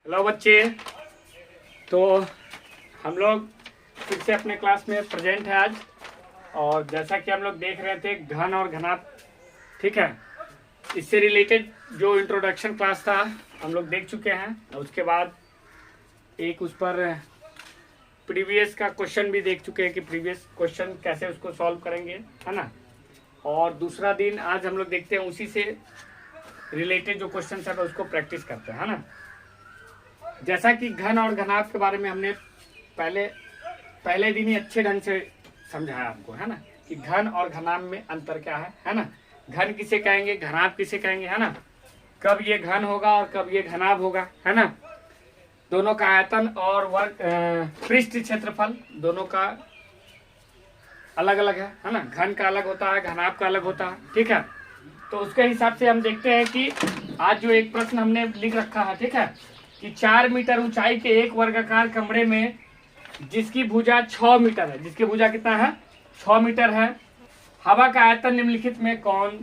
Hello बच्चे। तो हम लोग फिर से अपने क्लास में प्रेजेंट है आज, और जैसा कि हम लोग देख रहे थे घन और घनाभ, ठीक है, इससे रिलेटेड जो इंट्रोडक्शन क्लास था हम लोग देख चुके हैं। उसके बाद एक उस पर प्रीवियस का क्वेश्चन भी देख चुके हैं कि प्रीवियस क्वेश्चन कैसे उसको सॉल्व करेंगे, है ना। और दूसरा दिन आज हम लोग देखते हैं उसी से रिलेटेड जो क्वेश्चन है उसको प्रैक्टिस करते हैं, है ना। जैसा कि घन और घनाभ के बारे में हमने पहले दिन ही अच्छे ढंग से समझाया आपको, है ना, कि घन और घनाभ में अंतर क्या है ना। घन किसे कहेंगे, घनाभ किसे कहेंगे, है ना। कब ये घन होगा और कब ये घनाभ होगा, है ना। दोनों का आयतन और वर्ग पृष्ठ क्षेत्रफल दोनों का अलग अलग है ना। घन का अलग होता है, घनाभ का अलग होता है, ठीक है। तो उसके हिसाब से हम देखते हैं कि आज जो एक प्रश्न हमने लिख रखा है, ठीक है, कि 4 मीटर ऊंचाई के एक वर्गाकार कमरे में जिसकी भुजा 6 मीटर है, जिसकी भुजा कितना है, 6 मीटर है, हवा का आयतन निम्नलिखित में कौन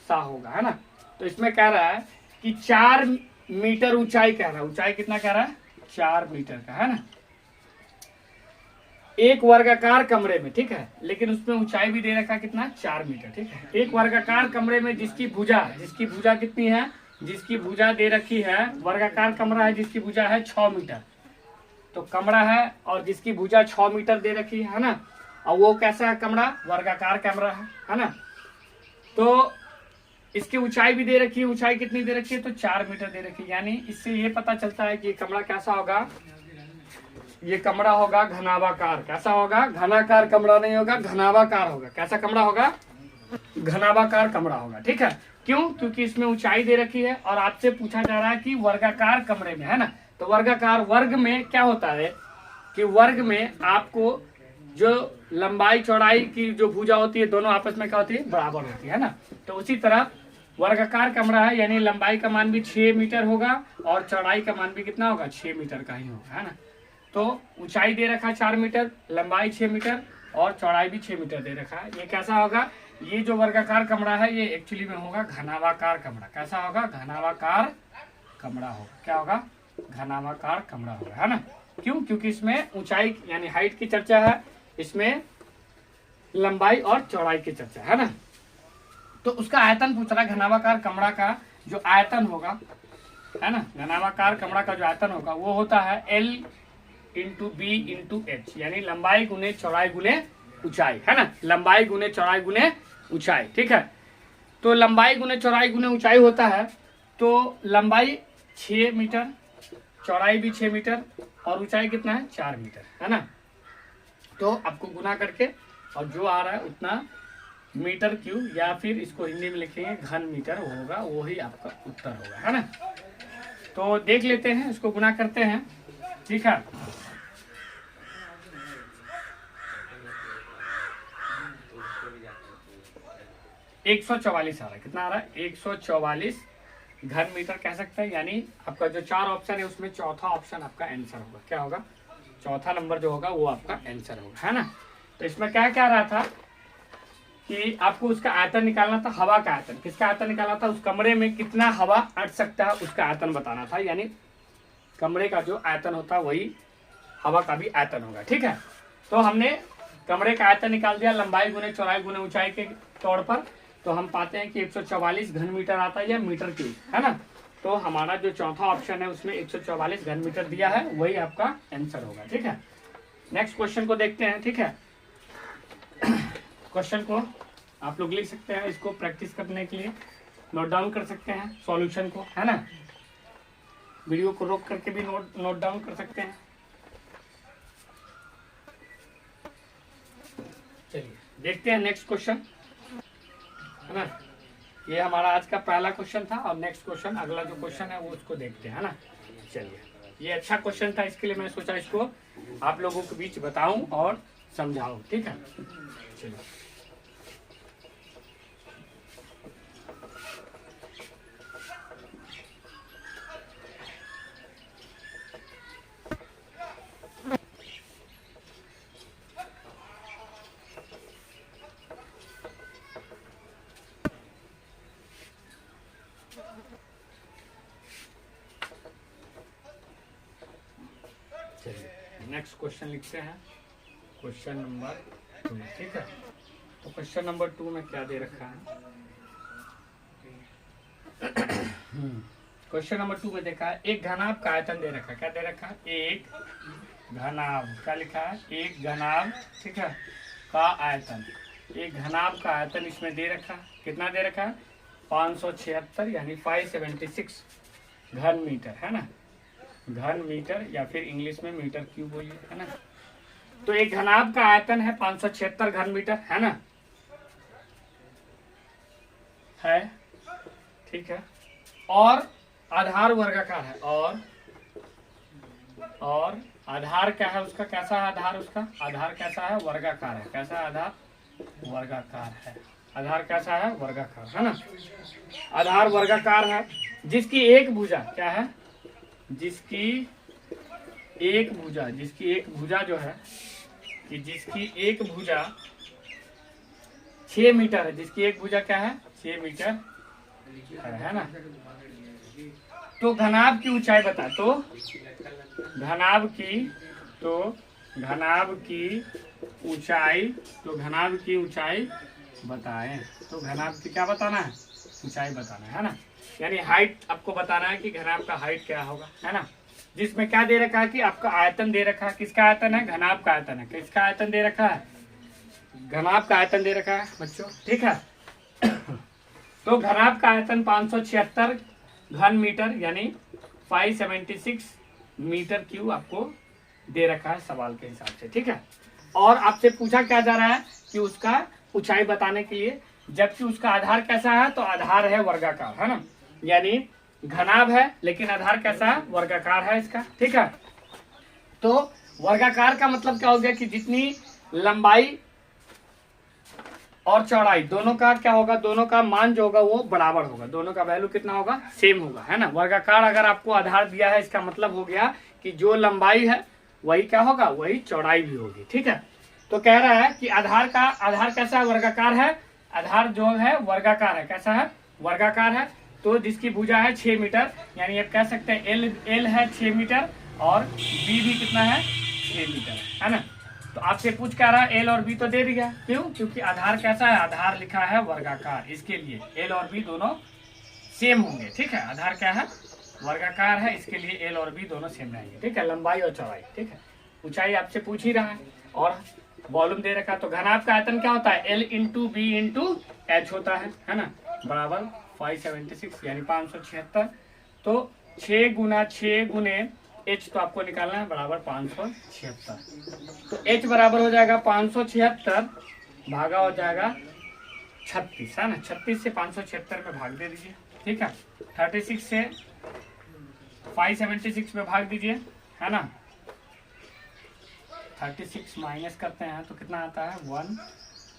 सा होगा, है ना। तो इसमें कह रहा है कि 4 मीटर ऊंचाई कह रहा है, ऊंचाई कितना कह रहा है, 4 मीटर का, है ना, एक वर्गाकार कमरे में, ठीक है, लेकिन उसमें ऊंचाई भी दे रखा कितना, 4 मीटर, ठीक है। एक वर्गाकार कमरे में जिसकी भुजा कितनी है, जिसकी भुजा दे रखी है, वर्गाकार कमरा है जिसकी भुजा है 6 मीटर, तो कमरा है और जिसकी भुजा 6 मीटर दे रखी है ना, और वो कैसा है कमरा, वर्गाकार कमरा है ना। तो इसकी ऊंचाई भी दे रखी है, ऊंचाई कितनी दे रखी है, तो 4 मीटर दे रखी है। यानी इससे ये पता चलता है कि ये कमरा कैसा होगा, ये कमरा होगा घनाभाकार। कैसा होगा, घनाकार कमरा नहीं होगा, घनाभाकार होगा। कैसा कमरा होगा, घनाभाकार कमरा होगा, ठीक है। क्यों, क्योंकि इसमें ऊंचाई दे रखी है और आपसे पूछा जा रहा है कि वर्गाकार कमरे में, है ना। तो वर्गाकार वर्ग में क्या होता है कि वर्ग में आपको जो लंबाई चौड़ाई की जो भुजा होती है दोनों आपस में क्या होती है, बराबर होती है ना। तो उसी तरह वर्गाकार कमरा है, यानी लंबाई का मान भी 6 मीटर होगा और चौड़ाई का मान भी कितना होगा, 6 मीटर का ही होगा, है ना। तो ऊंचाई दे रखा 4 मीटर, लंबाई 6 मीटर और चौड़ाई भी 6 मीटर दे रखा है। ये कैसा होगा, ये जो वर्गाकार कमरा है ये एक्चुअली में होगा घनाभाकार कमरा। कैसा होगा, घनाभाकार कमरा होगा। क्या होगा, घनाभाकार कमरा होगा, है ना। क्यों, क्योंकि इसमें ऊंचाई यानी हाइट की चर्चा है, इसमें लंबाई और चौड़ाई की चर्चा है ना। तो उसका आयतन पूछ रहा है, घनाभाकार कमरा का जो आयतन होगा, है ना, घनाभाकार कमरा का जो आयतन होगा वो होता है L into B into H, यानी लंबाई गुने चौड़ाई गुने ऊंचाई, है ना। लंबाई गुने चौड़ाई गुने ऊंचाई, ठीक है। तो लंबाई गुने चौड़ाई गुने ऊंचाई होता है, तो लंबाई 6 मीटर, चौड़ाई भी 6 मीटर और ऊंचाई कितना है, 4 मीटर, है ना। तो आपको गुना करके और जो आ रहा है उतना मीटर क्यूब, या फिर इसको हिंदी में लिखेंगे घन मीटर होगा, वो ही आपका उत्तर होगा, है ना। तो देख लेते हैं, इसको गुना करते हैं, ठीक है। एक 144 आ रहा है, कितना आ रहा है, 144 घन मीटर कह सकते हैं। यानी आपका जो 4 ऑप्शन है उसमें चौथा ऑप्शन आपका आंसर होगा। क्या होगा, चौथा नंबर जो होगा वो आपका आंसर होगा, है ना। तो इसमें क्या क्या रहा था कि आपको उसका आयतन निकालना था, हवा का आयतन। किसका आयतन निकालना था, उस कमरे में कितना हवा अट सकता है उसका आयतन बताना था। यानी कमरे का जो आयतन होता है वही हवा का भी आयतन होगा, ठीक है। तो हमने कमरे का आयतन निकाल दिया लंबाई गुने चौड़ाई गुने ऊंचाई के तौर पर। तो हम पाते हैं कि 144 घन मीटर आता है या मीटर क्यूब, है ना। तो हमारा जो चौथा ऑप्शन है उसमें 144 घन मीटर दिया है, वही आपका आंसर होगा, ठीक है। नेक्स्ट क्वेश्चन को देखते हैं, ठीक है। क्वेश्चन को आप लोग लिख सकते हैं, इसको प्रैक्टिस करने के लिए नोट डाउन कर सकते हैं सॉल्यूशन को, है ना। वीडियो को रोक करके भी नोट डाउन कर सकते हैं। चलिए देखते हैं नेक्स्ट क्वेश्चन, है ना। ये हमारा आज का पहला क्वेश्चन था और नेक्स्ट क्वेश्चन अगला जो क्वेश्चन है वो उसको देखते हैं, है ना। चलिए, ये अच्छा क्वेश्चन था, इसके लिए मैं सोचा इसको आप लोगों के बीच बताऊं और समझाऊं, ठीक है। चलिए, चलिए नेक्स्ट क्वेश्चन लिखते हैं, क्वेश्चन नंबर 2। ठीक है, तो क्वेश्चन नंबर 2 में क्या दे रखा है? क्वेश्चन नंबर 2 में देखा है एक घनाभ का आयतन दे रखा है। क्या दे रखा है? एक घनाभ। क्या लिखा है? एक घनाभ, ठीक है, का आयतन। एक घनाभ का आयतन इसमें दे रखा है। कितना दे रखा है? 576 यानी 576 घन मीटर, है ना, घन मीटर या फिर इंग्लिश में मीटर क्यूब बोलिए, है ना। तो एक घनाभ का आयतन है 576 घन मीटर, है ना, है, ठीक है। और आधार वर्गाकार है, और आधार क्या है उसका? कैसा है आधार उसका? आधार कैसा है? वर्गाकार है। कैसा है आधार? वर्गाकार है। आधार कैसा है? वर्गाकार, है ना। आधार वर्गाकार है जिसकी एक भुजा क्या है? जिसकी एक भुजा जो है कि जिसकी एक भुजा 6 मीटर है। जिसकी एक भुजा क्या है? 6 मीटर है ना। तो घनाभ की ऊंचाई बता। तो घनाभ की ऊंचाई बताएं। तो घनाभ की क्या बताना है? ऊंचाई बताना है ना, यानी हाइट आपको बताना है कि घनाभ का हाइट क्या होगा, है ना। जिसमें क्या दे रखा है कि आपका आयतन दे रखा है। किसका आयतन है? घनाभ का आयतन है। किसका आयतन दे रखा है? घनाभ का आयतन दे रखा है बच्चों, ठीक है। तो घनाभ का आयतन 576 घन मीटर यानी 576 मीटर क्यूब आपको दे रखा है सवाल के हिसाब से, ठीक है। और आपसे पूछा क्या जा रहा है कि उसका ऊंचाई बताने के लिए, जबकि उसका आधार कैसा है? तो आधार है वर्गाकार, है ना, यानी घनाभ है लेकिन आधार कैसा है? वर्गाकार है इसका, ठीक है। तो वर्गाकार का मतलब क्या हो गया कि जितनी लंबाई और चौड़ाई दोनों का क्या होगा? दोनों का मान जो होगा वो बराबर होगा। दोनों का वैल्यू कितना होगा? सेम होगा, है ना। वर्गाकार अगर आपको आधार दिया है इसका मतलब हो गया कि जो लंबाई है वही क्या होगा? वही चौड़ाई भी होगी, ठीक है। तो कह रहा है कि आधार कैसा है? वर्गाकार है। आधार जो है वर्गाकार है। कैसा है? वर्गाकार है। तो जिसकी भुजा है 6 मीटर, यानी आप कह सकते हैं एल है 6 मीटर और बी भी कितना है? 6 मीटर, है ना। तो आपसे पूछ क्या रहा है? एल और बी तो दे दिया। क्यों? क्योंकि आधार कैसा है? आधार लिखा है वर्गाकार, इसके लिए एल और बी दोनों सेम होंगे, ठीक है। आधार क्या है? वर्गाकार है, इसके लिए एल और बी दोनों सेम रहेंगे, ठीक है। लंबाई और चौड़ाई, ठीक है। ऊंचाई आपसे पूछ ही रहा है और वॉल्यूम दे रखा। तो घनाभ का आयतन क्या होता है? L into B into H होता है ना, बराबर 576 यानी 576। तो 6 गुना 6 गुने एच तो आपको निकालना है, बराबर 576। तो एच बराबर हो जाएगा 576 भागा हो जाएगा 36, है ना। 36 से 576 में भाग दे दीजिए, ठीक है। 36 से 576 में भाग दीजिए, है ना। 36 माइनस करते हैं तो कितना आता है? 1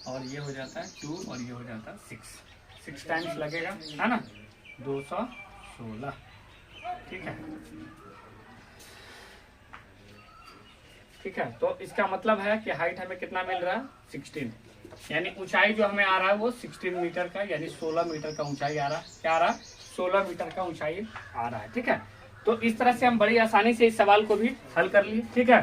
और ये हो जाता है 2 और ये हो जाता है 6 टाइम्स लगेगा, है ना, 216, ठीक है। ठीक है, तो इसका मतलब है कि हाइट हमें कितना मिल रहा है? 16, यानी ऊंचाई जो हमें आ रहा है वो 16 मीटर का यानी 16 मीटर का ऊंचाई आ रहा है। क्या आ रहा है? 16 मीटर का ऊंचाई आ रहा है, ठीक है। तो इस तरह से हम बड़ी आसानी से इस सवाल को भी हल कर लिए, ठीक है।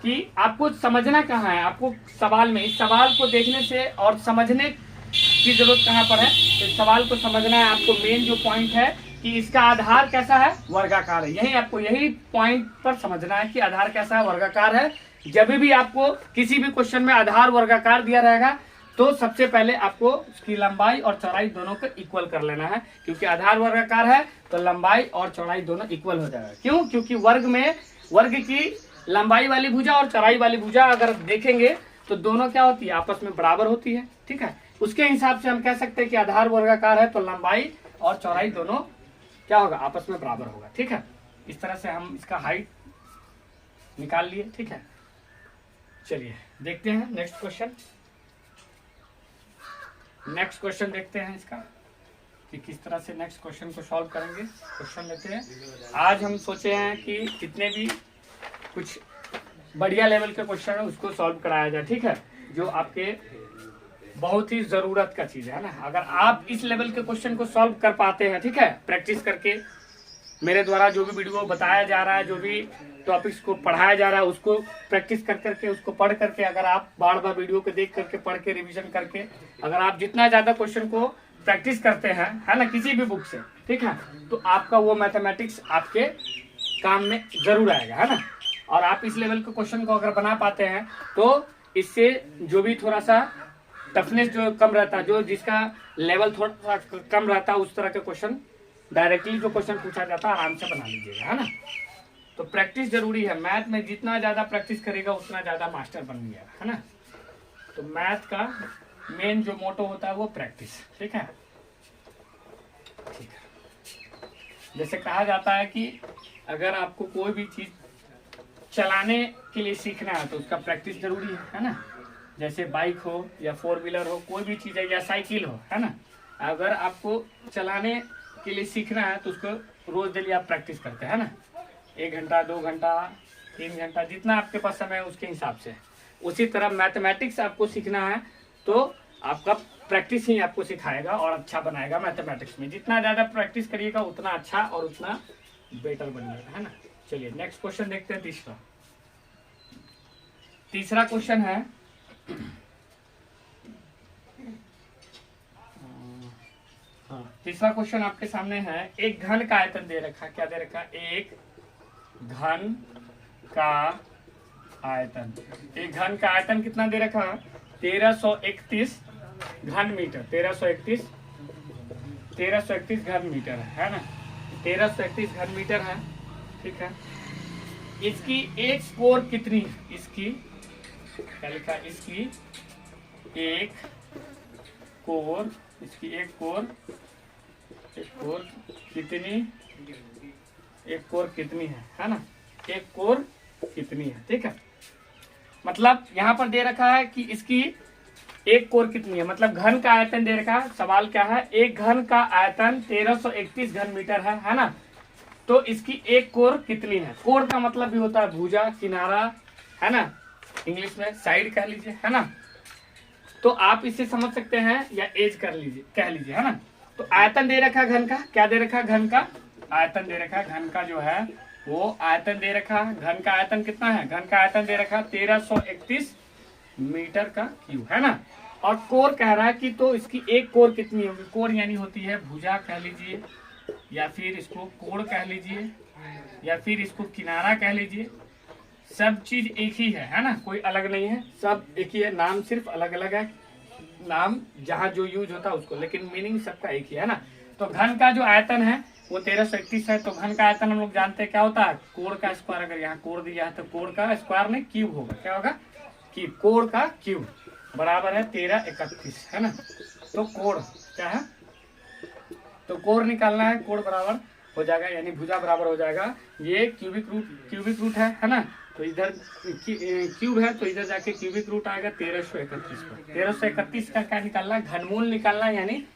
कि आपको समझना कहाँ है? आपको सवाल में इस सवाल को देखने से और समझने की जरूरत कहाँ पर है? तो इस सवाल को समझना है आपको। मेन जो पॉइंट है कि इसका आधार कैसा है? वर्गाकार है। यही पॉइंट पर समझना है कि आधार कैसा है? वर्गाकार है। जब भी आपको किसी भी क्वेश्चन में आधार वर्गाकार दिया रहेगा तो सबसे पहले आपको उसकी लंबाई और चौड़ाई दोनों को इक्वल कर लेना है, क्योंकि आधार वर्गाकार है तो लंबाई और चौड़ाई दोनों इक्वल हो जाएगा। क्यों? क्योंकि वर्ग की लंबाई वाली भुजा और चौड़ाई वाली भुजा अगर देखेंगे तो दोनों क्या होती है? आपस में बराबर होती है, ठीक है। उसके हिसाब से हम कह सकते हैं कि आधार वर्गाकार है तो लंबाई और चौड़ाई दोनों क्या होगा? आपस में बराबर होगा, ठीक है। इस तरह से हम इसका हाइट निकाल लिए, ठीक है। चलिए देखते हैं नेक्स्ट क्वेश्चन देखते हैं इसका कि किस तरह से नेक्स्ट क्वेश्चन को सॉल्व करेंगे। क्वेश्चन लेते हैं। आज हम सोचे हैं कि जितने भी कुछ बढ़िया लेवल के क्वेश्चन है उसको सॉल्व कराया जाए, ठीक है, जो आपके बहुत ही जरूरत का चीज है ना। अगर आप इस लेवल के क्वेश्चन को सॉल्व कर पाते हैं, ठीक है, प्रैक्टिस करके मेरे द्वारा जो भी वीडियो बताया जा रहा है, जो भी टॉपिक्स को पढ़ाया जा रहा है, उसको प्रैक्टिस कर करके, उसको पढ़ करके, अगर आप बार बार वीडियो को देख करके, पढ़ के, रिवीजन करके, अगर आप जितना ज़्यादा क्वेश्चन को प्रैक्टिस करते हैं, है ना, किसी भी बुक से, ठीक है, तो आपका वो मैथमेटिक्स आपके काम में जरूर आएगा, है ना। और आप इस लेवल के क्वेश्चन को अगर बना पाते हैं तो इससे जो भी थोड़ा सा टफनेस जो कम रहता है, जो जिसका लेवल थोड़ा सा कम रहता है, उस तरह के क्वेश्चन डायरेक्टली जो क्वेश्चन पूछा जाता है आराम से बना लीजिएगा, है ना। तो प्रैक्टिस जरूरी है। मैथ में जितना ज्यादा प्रैक्टिस करेगा उतना ज्यादा मास्टर बन गया, है ना। तो मैथ का मेन जो मोटो होता है वो प्रैक्टिस, ठीक है। ठीक है, जैसे कहा जाता है कि अगर आपको कोई भी चीज चलाने के लिए सीखना है तो उसका प्रैक्टिस जरूरी है ना। जैसे बाइक हो या 4 व्हीलर हो, कोई भी चीज है, या साइकिल हो, है ना, अगर आपको चलाने के लिए सीखना है तो उसको रोज डेली आप प्रैक्टिस करते हैं ना, 1 घंटा 2 घंटा 3 घंटा, जितना आपके पास समय है उसके हिसाब से। उसी तरह मैथमेटिक्स आपको सीखना है तो आपका प्रैक्टिस ही आपको सिखाएगा और अच्छा बनाएगा मैथमेटिक्स में। जितना ज्यादा प्रैक्टिस करिएगा उतना अच्छा और उतना बेटर बनिएगा, है ना। चलिए नेक्स्ट क्वेश्चन देखते हैं। तीसरा क्वेश्चन है, तीसरा क्वेश्चन आपके सामने है। एक घन का आयतन दे रखा, क्या दे रखा, एक घन का आयतन। एक घन का आयतन कितना दे रखा, 1331 घन मीटर, 1331 घन मीटर है ना, 1331 घन मीटर है, ठीक है। इसकी एक कोर कितनी, इसकी क्या लिखा, इसकी एक कोर, इसकी एक कोर कितनी, एक कोर कितनी है ना, एक कोर कितनी है, ठीक है। मतलब यहाँ पर दे रखा है कि इसकी एक कोर कितनी है, मतलब घन का आयतन दे रखा है। सवाल क्या है, एक घन का आयतन 1331 घन मीटर है ना, तो इसकी एक कोर कितनी है। कोर का मतलब भी होता है भुजा, किनारा, है ना, इंग्लिश में साइड कह लीजिए, है ना। तो आप इसे समझ सकते हैं या एज कर लीजिए, कह लीजिए, है ना। तो आयतन दे रखा घन का, क्या दे रखा, घन का आयतन दे रखा, घन का जो है वो आयतन दे रखा। घन का आयतन कितना है, घन का आयतन दे रखा 1331 मीटर का क्यूब, है ना। और कोर कह रहा है कि तो इसकी एक कोर कितनी होगी। कोर यानी होती है भुजा कह लीजिए, या फिर इसको कोण कह लीजिए, या फिर इसको किनारा कह लीजिए। सब चीज एक ही है ना, कोई अलग नहीं है, सब एक ही है, नाम सिर्फ अलग अलग है, नाम जहाँ जो यूज होता है उसको, लेकिन मीनिंग सबका एक ही है ना। तो घन का जो आयतन है वो 1331 है। तो घन का आयतन हम लोग जानते हैं क्या होता है, कोण का स्क्वायर। अगर यहाँ कोण दिया है तो कोण का स्क्वायर में क्यूब होगा, क्या होगा, कि कोण का क्यूब बराबर है 1331, है ना। तो कोण क्या है, तो कोण निकालना है, कोण बराबर हो जाएगा, यानी भुजा बराबर हो जाएगा, ये क्यूबिक रूट है ना। तो इधर क्यूब है तो इधर जाके क्यूबिक रूट आएगा 1331 पर। 1331 का क्या निकालना, घनमूल निकालना, यानी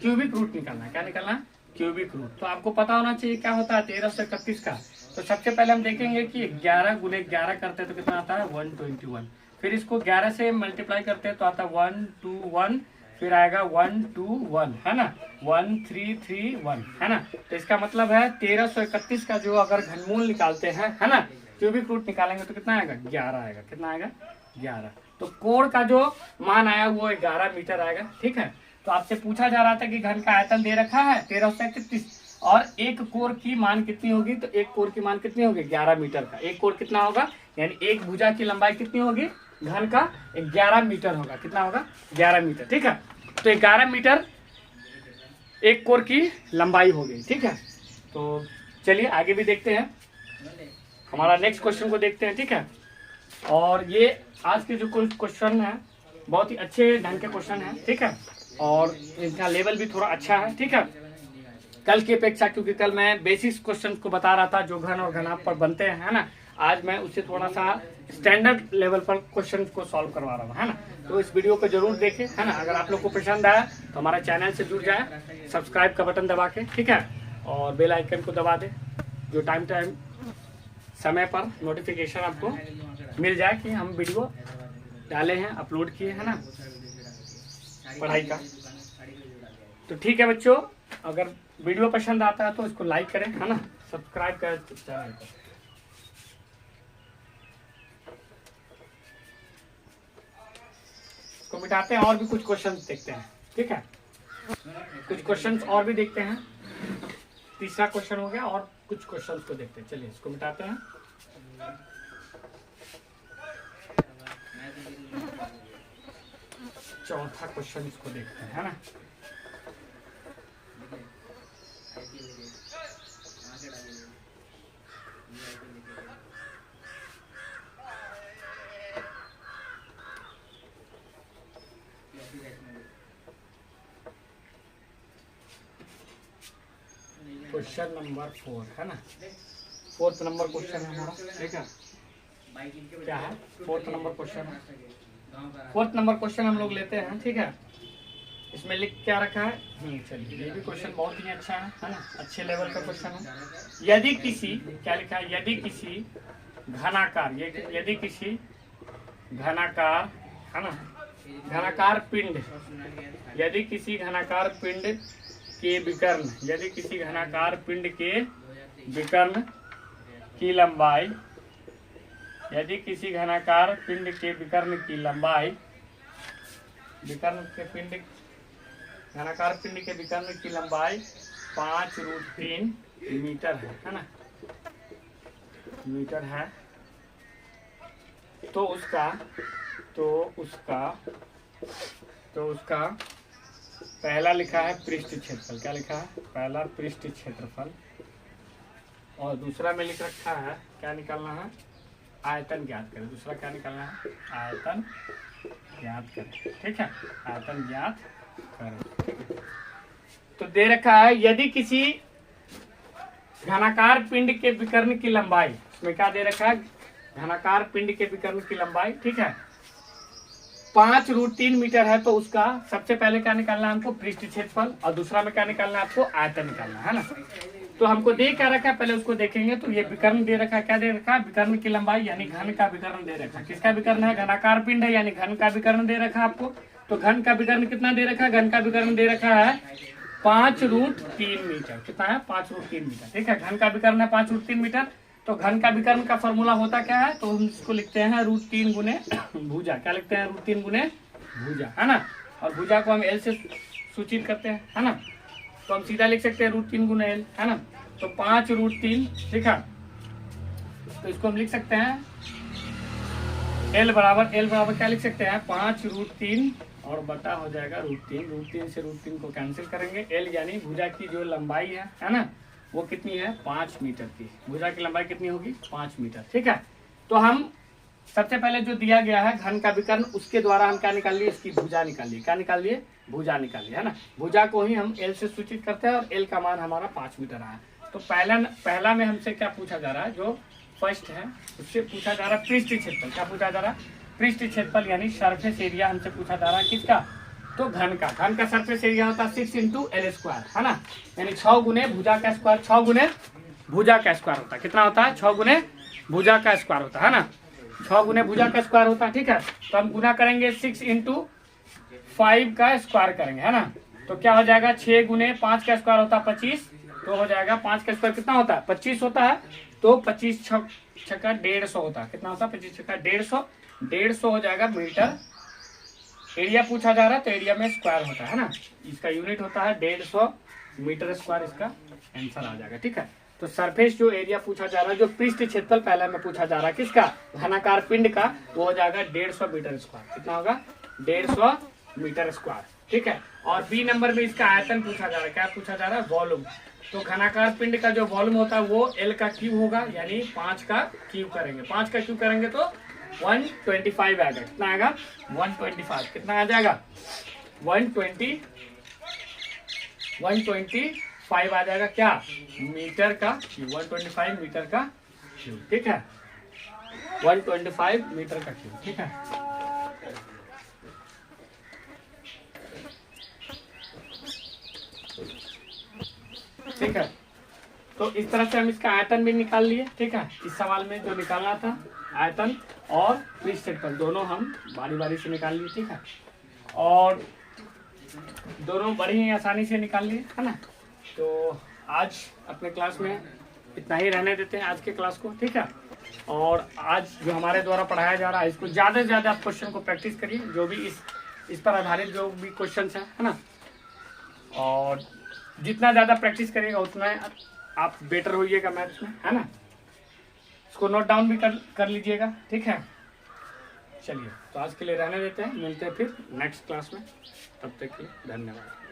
क्यूबिक रूट निकालना। क्या निकालना, क्यूबिक रूट। तो आपको पता होना चाहिए क्या होता है 1331 का। तो सबसे पहले हम देखेंगे कि 11 गुने 11 करते हैं तो कितना आता है 121। फिर इसको 11 से मल्टीप्लाई करते हैं तो आता है 121, फिर आएगा 121, है ना, 1331, है ना। तो इसका मतलब है 1331 का जो अगर घनमूल निकालते हैं, है ना, क्यूबिक रूट निकालेंगे तो कितना आएगा, 11 आएगा। कितना आएगा, 11। तो कोण का जो मान आया वो 11 मीटर आएगा, ठीक है। तो आपसे पूछा जा रहा था कि घन का आयतन दे रखा है 1331 और एक कोर की मान कितनी होगी, तो एक कोर की मान कितनी होगी, 11 मीटर का। एक कोर कितना होगा, यानी एक भुजा की लंबाई कितनी होगी, घन का 11 मीटर होगा। कितना होगा, 11 मीटर, ठीक है। तो 11 मीटर एक कोर की लंबाई हो गई, ठीक है। तो चलिए आगे भी देखते हैं, हमारा नेक्स्ट क्वेश्चन को देखते हैं, ठीक है। और ये आज के जो क्वेश्चन है बहुत ही अच्छे ढंग के क्वेश्चन है, ठीक है, और इनका लेवल भी थोड़ा अच्छा है, ठीक है, कल की अपेक्षा, क्योंकि कल मैं बेसिक्स क्वेश्चन को बता रहा था जो घन और घनाभ पर बनते हैं, है ना। आज मैं उससे थोड़ा सा स्टैंडर्ड लेवल पर क्वेश्चन को सॉल्व करवा रहा हूँ, है ना। तो इस वीडियो को जरूर देखें, है ना। अगर आप लोग को पसंद आया तो हमारा चैनल से जुड़ जाए, सब्सक्राइब का बटन दबा के, ठीक है, और बेल आइकन को दबा दे, जो टाइम समय पर नोटिफिकेशन आपको मिल जाए कि हम वीडियो डाले हैं, अपलोड किए, है ना, पढ़ाई का। तो ठीक है बच्चों, अगर वीडियो पसंद आता है तो इसको लाइक करें, है ना। सब्सक्राइब कर चैनल को। इसको मिटाते हैं और भी कुछ क्वेश्चन देखते हैं, ठीक है। कुछ क्वेश्चंस और भी देखते हैं। तीसरा क्वेश्चन हो गया और कुछ क्वेश्चंस को देखते हैं। चलिए इसको मिटाते हैं। चौथा क्वेश्चन इसको देखते हैं, है ना। क्वेश्चन नंबर 4 है ना, 4th नंबर क्वेश्चन है हमारा, ठीक है। क्या है 4th नंबर क्वेश्चन है। 4th नंबर क्वेश्चन हम लोग लेते हैं, ठीक है। इसमें लिख क्या रखा है, चलिए ये भी क्वेश्चन बहुत ही अच्छा है ना, अच्छे लेवल का क्वेश्चन है। यदि किसी, क्या लिखा है, यदि किसी घनाकार, यदि किसी घनाकार, है ना, घनाकार पिंड, यदि किसी घनाकार पिंड के विकर्ण, यदि किसी घनाकार पिंड के विकर्ण की लंबाई, यदि किसी घनाकार पिंड के विकर्ण की लंबाई, विकर्ण के पिंड, घनाकार पिंड के विकर्ण की लंबाई 5√3 मीटर है ना, मीटर है, तो उसका पहला लिखा है पृष्ठ क्षेत्रफल। क्या लिखा है, पहला पृष्ठ क्षेत्रफल, और दूसरा में लिख रखा है क्या निकालना है, आयतन ज्ञात करें। दूसरा क्या निकालना है, आयतन ज्ञात करें, ठीक है, आयतन ज्ञात करें, ठीक है। तो दे रखा है यदि किसी घनाकार पिंड के विकर्ण की लंबाई, इसमें क्या दे रखा है, घनाकार पिंड के विकर्ण की लंबाई, ठीक है, 5√3 मीटर है, तो उसका सबसे पहले क्या निकालना है हमको, पृष्ठ क्षेत्रफल, और दूसरा में क्या निकालना है आपको, आयतन निकालना है ना। तो हमको दे क्या रखा है, पहले उसको देखेंगे। तो ये विकर्ण दे रखा है, क्या दे रखा है, विकर्ण की लंबाई यानी घन का विकर्ण दे रखा है। किसका विकर्ण है, घनाकार पिंड है यानी घन का विकर्ण दे रखा है आपको। तो घन का विकर्ण कितना दे रखा है, घन का विकर्ण दे रखा है 5√3 मीटर। कितना है, 5√3 मीटर, ठीक है। घन का विकर्ण है 5√3 मीटर। तो घन का विकर्ण का फॉर्मूला होता क्या है, तो हम इसको लिखते हैं √3 गुने भुजा। क्या लिखते हैं, √3 गुने भुजा, है ना। और भुजा को हम एल से सूचित करते हैं, है ना। तो हम सीधा लिख सकते हैं √3 गुने एल, है ना। तो 5√3, ठीक है। तो इसको हम लिख सकते हैं एल बराबर क्या लिख सकते हैं, 5√3 और बटा हो जाएगा √3। √3 से √3 को कैंसिल करेंगे। एल यानी भुजा की जो लंबाई है ना, वो कितनी है, 5 मीटर की। भुजा की लंबाई कितनी होगी, 5 मीटर, ठीक है। तो हम सबसे पहले जो दिया गया है घन का विकर्ण, उसके द्वारा हम क्या निकाल लिए, इसकी भुजा निकाल लिए। क्या निकाल लिए, भुजा निकाल लिए, है ना। भुजा को ही हम एल से सूचित करते हैं और एल का मान हमारा 5 मीटर आया। तो पहला में हमसे क्या पूछा जा रहा है, जो फर्स्ट है उससे पूछा जा रहा है पृष्ठ क्षेत्रफल। क्या पूछा जा रहा है, पृष्ठ क्षेत्रफल यानी सरफेस एरिया हमसे पूछा जा रहा है। किसका, तो घन का सरफेस एरिया होता है 6 × L², है ना। यानी 6 गुने भुजा का स्क्वायर, 6 गुने भुजा का स्क्वायर होता है। कितना होता है, 6 गुने भुजा का स्क्वायर होता है ना, 6 गुने भुजा का स्क्वायर होता है, ठीक है। तो हम गुना करेंगे 6 × 5 का स्क्वायर करेंगे, है ना। तो क्या हो जाएगा, 6 गुने 5 का स्क्वायर होता है 25, तो हो जाएगा 5 का स्क्वायर कितना होता है, 25 होता है। तो 25 छक्का 150 होता है। कितना होता है, 25 छक्का 150 हो जाएगा मीटर। एरिया पूछा जा रहा है तो एरिया में स्क्वायर होता है ना, इसका यूनिट होता है 150 मीटर स्क्वायर, इसका आंसर आ जाएगा, ठीक है। तो सरफेस जो एरिया पूछा जा रहा है, जो पृष्ठ क्षेत्रफल पहले में पूछा जा रहा है किसका, घनाकार पिंड का, वो हो जाएगा 150 मीटर स्क्वायर। कितना होगा, 150 मीटर स्क्वायर, ठीक है। और बी नंबर में इसका आयतन पूछा जा रहा है। क्या पूछा जा रहा है, वॉल्यूम। तो घनाकार पिंड का जो वॉल्यूम होता है वो एल का क्यूब होगा, यानी 5 का क्यूब करेंगे। 5 का क्यूब करेंगे तो 125 आएगा। कितना आएगा, 125। कितना आ जाएगा, 125 आ जाएगा, क्या, मीटर का क्यूब। 125 मीटर का क्यूब, ठीक है, 125 मीटर का क्यूब, ठीक है। ठीक है, तो इस तरह से हम इसका आयतन भी निकाल लिए, ठीक है। इस सवाल में जो निकालना था, आयतन और पृष्ठ क्षेत्रफल दोनों हम बारी बारी से निकाल लिए, ठीक है। और दोनों बड़ी ही आसानी से निकाल लिए, है ना। तो आज अपने क्लास में इतना ही रहने देते हैं आज के क्लास को, ठीक है। और आज जो हमारे द्वारा पढ़ाया जा रहा है इसको ज़्यादा से ज़्यादा आप क्वेश्चन को प्रैक्टिस करिए, जो भी इस पर आधारित जो भी क्वेश्चन है ना। और जितना ज़्यादा प्रैक्टिस करिएगा उतना आप बेटर होइएगा मैथ्स में, है ना। इसको नोट डाउन भी कर लीजिएगा, ठीक है। चलिए तो आज के लिए रहने देते हैं, मिलते हैं फिर नेक्स्ट क्लास में, तब तक के लिए धन्यवाद।